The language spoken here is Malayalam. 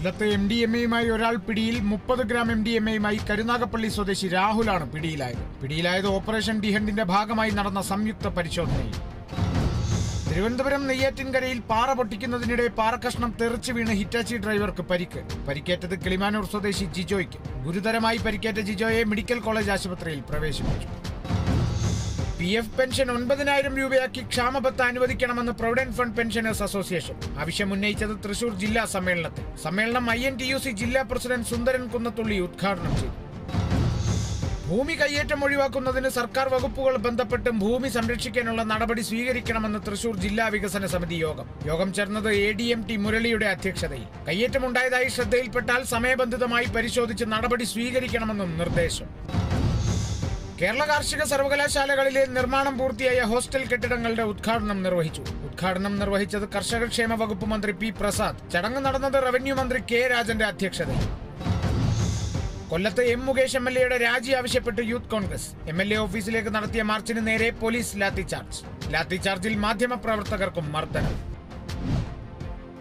കൊല്ലത്തെ MDMA-യുമായി ഒരാൾ പിടിയിൽ. 30 ഗ്രാം MDMA-യുമായി കരുനാഗപ്പള്ളി സ്വദേശി രാഹുലാണ് പിടിയിലായത് ഓപ്പറേഷൻ ഡിഹണ്ടിന്റെ ഭാഗമായി നടന്ന സംയുക്ത പരിശോധനയിൽ. തിരുവനന്തപുരം നെയ്യാറ്റിൻകരയിൽ പാറ പൊട്ടിക്കുന്നതിനിടെ പാറക്കഷ്ണം തെറിച്ചു വീണ് ഹിറ്റാച്ചി ഡ്രൈവർക്ക് പരിക്കേറ്റത് കിളിമാനൂർ സ്വദേശി ജിജോയ്ക്ക്. ഗുരുതരമായി പരിക്കേറ്റ ജിജോയെ മെഡിക്കൽ കോളേജ് ആശുപത്രിയിൽ പ്രവേശിപ്പിച്ചു. PF പെൻഷൻ 9,000 രൂപയാക്കി ക്ഷാമബത്ത അനുവദിക്കണമെന്ന് പ്രൊവിഡന്റ് ഫണ്ട് പെൻഷനേഴ്സ് അസോസിയേഷൻ ആവശ്യമുന്നയിച്ചത് തൃശൂർ ജില്ലാ സമ്മേളനത്തിൽ. സമ്മേളനം INTUC ജില്ലാ പ്രസിഡന്റ് സുന്ദരൻ കുന്നത്തുള്ളി ഉദ്ഘാടനം ചെയ്തു. ഭൂമി കയ്യേറ്റം ഒഴിവാക്കുന്നതിന് സർക്കാർ വകുപ്പുകൾ ബന്ധപ്പെട്ടും ഭൂമി സംരക്ഷിക്കാനുള്ള നടപടി സ്വീകരിക്കണമെന്ന് തൃശൂർ ജില്ലാ വികസന സമിതി യോഗം ചേർന്നത് ADMT മുരളിയുടെ അധ്യക്ഷതയിൽ. കയ്യേറ്റമുണ്ടായതായി ശ്രദ്ധയിൽപ്പെട്ടാൽ സമയബന്ധിതമായി പരിശോധിച്ച് നടപടി സ്വീകരിക്കണമെന്നും നിർദ്ദേശം. കേരള കാർഷിക സർവകലാശാലകളിലെ നിർമ്മാണം പൂർത്തിയായ ഹോസ്റ്റൽ കെട്ടിടങ്ങളുടെ ഉദ്ഘാടനം നിർവഹിച്ചത് കർഷകക്ഷേമ വകുപ്പ് മന്ത്രി P. പ്രസാദ്. ചടങ്ങ് നടന്നത് റവന്യൂ മന്ത്രി K. രാജന്റെ അധ്യക്ഷതയിൽ. കൊല്ലത്ത് M. മുകേഷ് MLA-യുടെ രാജി ആവശ്യപ്പെട്ട് യൂത്ത് കോൺഗ്രസ്. MLA ഓഫീസിലേക്ക് നടത്തിയ മാർച്ചിന് നേരെ പോലീസ് ലാത്തിചാർജിൽ മാധ്യമപ്രവർത്തകർക്കും മർദ്ദനം.